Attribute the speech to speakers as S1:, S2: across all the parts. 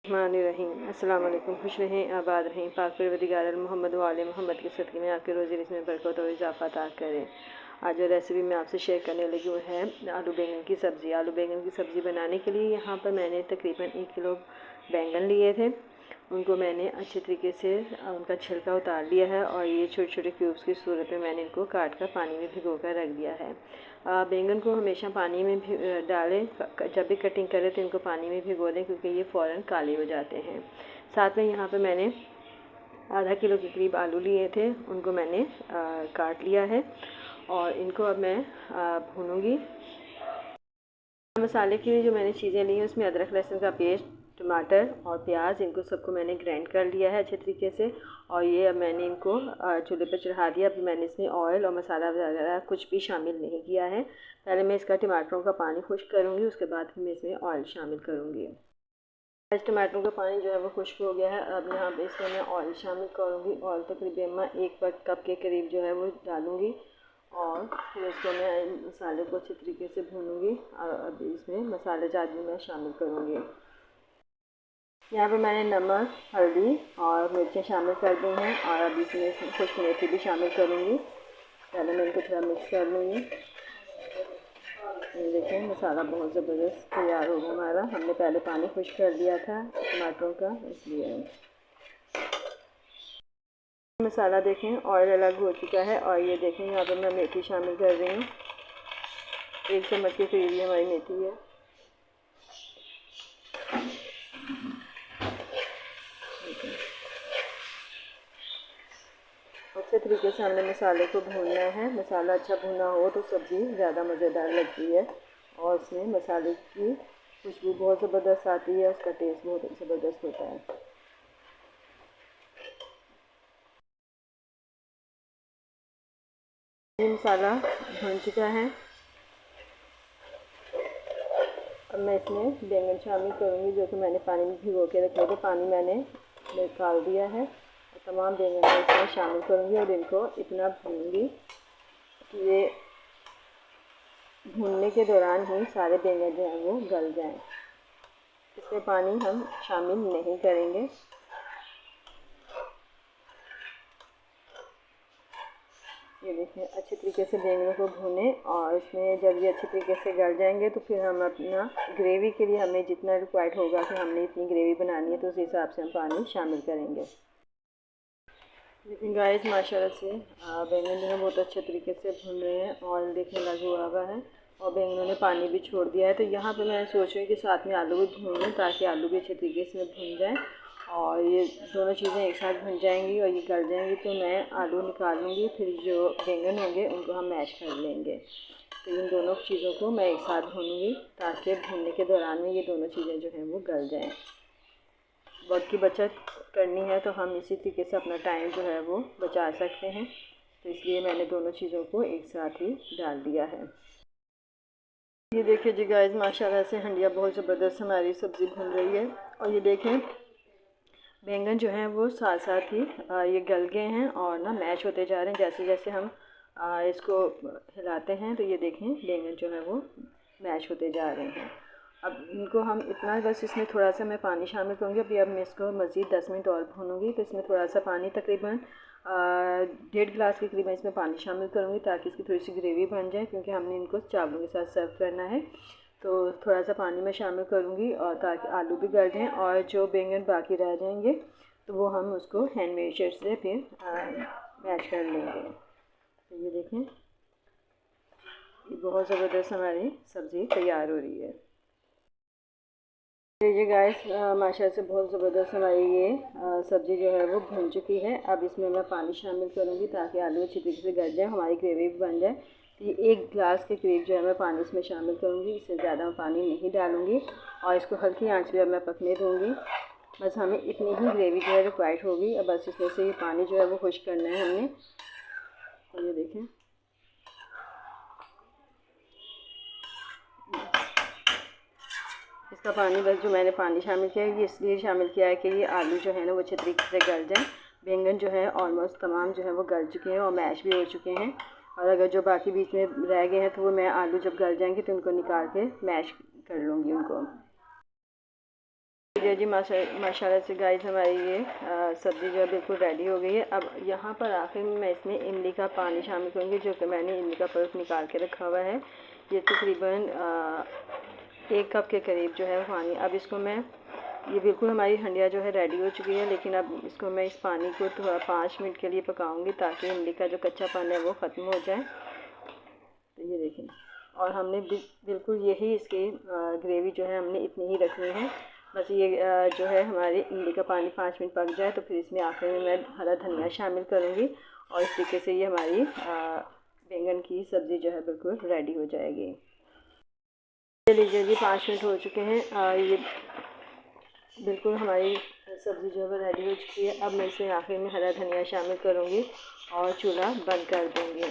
S1: रहीम अस्सलाम वालेकुम। खुश रहें, आबाद रहें, पाक परवरदिगार मोहम्मद वाले मोहम्मद के सदक़े में आपके रोज़ी रिज़्क़ में बरकत और इजाफ़ा अता करें। आज जो रेसिपी मैं आपसे शेयर करने लगी हूँ है आलू बैंगन की सब्ज़ी। आलू बैंगन की सब्ज़ी बनाने के लिए यहाँ पर मैंने तकरीबन 1 किलो बैंगन लिए थे। उनको मैंने अच्छे तरीके से उनका छिलका उतार लिया है और ये छोटे छोटे क्यूब्स की सूरत में मैंने इनको काट कर पानी में भिगो कर रख दिया है। बैंगन को हमेशा पानी में डालें, जब भी कटिंग करें तो इनको पानी में भिगो दें क्योंकि ये फ़ौरन काले हो जाते हैं। साथ में यहाँ पे मैंने आधा किलो के करीब आलू लिए थे, उनको मैंने काट लिया है और इनको अब मैं भूनूंगी। मसाले के लिए जो मैंने चीज़ें ली हैं उसमें अदरक लहसुन का पेस्ट, टमाटर और प्याज, इनको सबको मैंने ग्राइंड कर लिया है अच्छे तरीके से। और ये अब मैंने इनको चूल्हे पर चढ़ा दिया। अब मैंने इसमें ऑयल और मसाला वगैरह कुछ भी शामिल नहीं किया है। पहले मैं इसका टमाटरों का पानी खुश्क करूँगी, उसके बाद फिर मैं इसमें ऑयल शामिल करूँगी। इस टमाटरों का पानी जो है वो खुश्क हो गया है। अब यहाँ पे इसमें मैं ऑयल शामिल करूँगी। ऑयल तकरीबन मैं 1 कप के करीब जो है वो डालूँगी और फिर इसको मैं मसाले को अच्छे तरीके से भूनूँगी। और अभी इसमें मसाले जात भी मैं शामिल करूँगी। यहाँ पे मैंने नमक, हल्दी और मिर्चें शामिल कर दी हैं और अभी इसमें खुश्क मेथी भी शामिल करूँगी। पहले मैं इनको थोड़ा मिक्स कर लूँगी। ये देखें मसाला बहुत ज़बरदस्त तैयार होगा हमारा। हमने पहले पानी खुश्क कर दिया था टमाटरों का, इसलिए मसाला देखें ऑयल अलग हो चुका है। और ये देखें यहाँ पर मैं मेथी शामिल कर रही हूँ। 1 चम्मच के करीब हमारी मेथी है। अच्छे तरीके से हमने मसाले को भूनना है। मसाला अच्छा भुना हो तो सब्ज़ी ज़्यादा मज़ेदार लगती है और इसमें मसाले की खुशबू बहुत ज़बरदस्त आती है, उसका टेस्ट बहुत ज़बरदस्त होता है। ये मसाला भुन चुका है। अब मैं इसमें बैंगन शामिल करूँगी जो कि मैंने पानी में भिगो के रखे थे। पानी मैंने निकाल दिया है और तमाम बैंगन मैं इसमें शामिल करूँगी और इनको इतना भूनूँगी कि ये भूनने के दौरान ही सारे बैंगन जो हैं वो गल जाएं। इसमें पानी हम शामिल नहीं करेंगे। ये देखें अच्छे तरीके से बैंगनों को भूनें और इसमें जब ये अच्छे तरीके से गल जाएंगे तो फिर हम अपना ग्रेवी के लिए हमें जितना रिक्वायर्ड होगा कि हमने इतनी ग्रेवी बनानी है तो उस हिसाब से हम पानी शामिल करेंगे। लेकिन गाइस माशाल्लाह से बैंगन जो है बहुत अच्छे तरीके से भून रहे हैं। ऑयल देखने लगा हुआ है और बैंगनों ने पानी भी छोड़ दिया है। तो यहाँ पे मैं सोच रही हूँ कि साथ में आलू भी भून लूँ ताकि आलू भी अच्छे तरीके से भून जाए और ये दोनों चीज़ें एक साथ भुन जाएंगी और ये गल जाएंगी। तो मैं आलू निकाल लूँगी, फिर जो बैंगन होंगे उनको हम मैश कर लेंगे। तो इन दोनों चीज़ों को मैं एक साथ भूनूँगी ताकि भूनने के दौरान में ये दोनों चीज़ें जो हैं वो गल जाएँ। वक्त की बचत करनी है तो हम इसी तरीके से अपना टाइम जो है वो बचा सकते हैं। तो इसलिए मैंने दोनों चीज़ों को एक साथ ही डाल दिया है। ये देखिए जी गाइस माशाल्लाह से हंडिया बहुत ज़बरदस्त हमारी सब्ज़ी भून रही है और ये देखें बैंगन जो हैं वो साथ साथ ही ये गल गए हैं और ना मैश होते जा रहे हैं। जैसे जैसे हम इसको हिलाते हैं तो ये देखें बैंगन जो है वो मैश होते जा रहे हैं। अब इनको हम इतना बस इसमें थोड़ा सा मैं पानी शामिल करूँगी। अभी अब मैं इसको मज़ीद 10 मिनट और भूनूँगी। तो इसमें थोड़ा सा पानी तकरीबन 1.5 गिलास के करीब इसमें पानी शामिल करूँगी ताकि इसकी थोड़ी सी ग्रेवी बन जाए क्योंकि हमने इनको चावलों के साथ सर्व करना है। तो थोड़ा सा पानी में शामिल करूँगी और ताकि आलू भी गल जाएँ और जो बैंगन बाकी रह जाएंगे तो वो हम उसको हैंड मैशर से फिर मैश कर लेंगे। तो ये देखें ये बहुत ज़बरदस्त हमारी सब्ज़ी तैयार हो रही है। ये गाइस माशाल्लाह से बहुत ज़बरदस्त हमारी ये सब्ज़ी जो है वो भुन चुकी है। अब इसमें मैं पानी शामिल करूँगी ताकि आलू अच्छी तरीके से गल जाए, हमारी ग्रेवी भी बन जाए। तो ये 1 गिलास के करीब जो है मैं पानी इसमें शामिल करूँगी, इससे ज़्यादा मैं पानी नहीं डालूँगी और इसको हल्की आंच पे अब मैं पकने दूँगी। बस हमें इतनी ही ग्रेवी जो है रिक्वायर्ड होगी। अब बस इसमें से ये पानी जो है वो खुश्क करना है हमने। और ये देखें इसका पानी बस जो मैंने पानी शामिल किया है ये इसलिए शामिल किया है कि ये आलू जो है ना वो अच्छे तरीके से गल जाए। बैंगन जो है ऑलमोस्ट तमाम जो है वो गल चुके हैं और मैश भी हो चुके हैं और अगर जो बाकी बीच में रह गए हैं तो वो मैं आलू जब गल जाएंगे तो उनको निकाल के मैश कर लूँगी उनको। जी माशाल्लाह से गाइस हमारी ये सब्ज़ी जो है बिल्कुल रेडी हो गई है। अब यहाँ पर आखिर में मैं इसमें इमली का पानी शामिल करूँगी, जो कि मैंने इमली का पल्प निकाल के रखा हुआ है। ये तकरीबन 1 कप के करीब जो है पानी। अब इसको मैं, ये बिल्कुल हमारी हंडिया जो है रेडी हो चुकी है, लेकिन अब इसको मैं इस पानी को थोड़ा 5 मिनट के लिए पकाऊंगी ताकि इमली का जो कच्चापन है वो ख़त्म हो जाए। तो ये देखें, और हमने बिल्कुल यही इसकी ग्रेवी जो है हमने इतनी ही रखनी है। बस ये जो है हमारी इमली का पानी 5 मिनट पक जाए तो फिर इसमें आखिर में मैं हरा धनिया शामिल करूँगी, और इस तरीके से ये हमारी बैंगन की सब्ज़ी जो है बिल्कुल रेडी हो जाएगी। लीजिए जी 5 मिनट हो चुके हैं, ये बिल्कुल हमारी सब्ज़ी जो है रेडी हो चुकी है। अब मैं इसमें आखिर में हरा धनिया शामिल करूँगी और चूल्हा बंद कर दूँगी।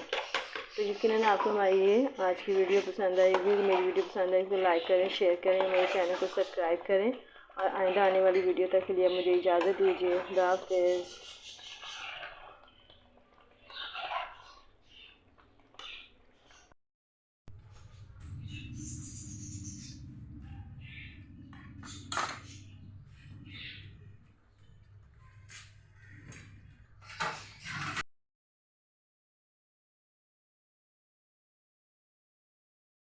S1: तो यकीनन आपको हमारी ये आज की वीडियो पसंद आएगी। मेरी वीडियो पसंद आएगी तो लाइक करें, शेयर करें, मेरे चैनल को सब्सक्राइब करें, और आइंदा आने वाली वीडियो तक के लिए मुझे इजाज़त दीजिए। खुदा हाफ़िज़।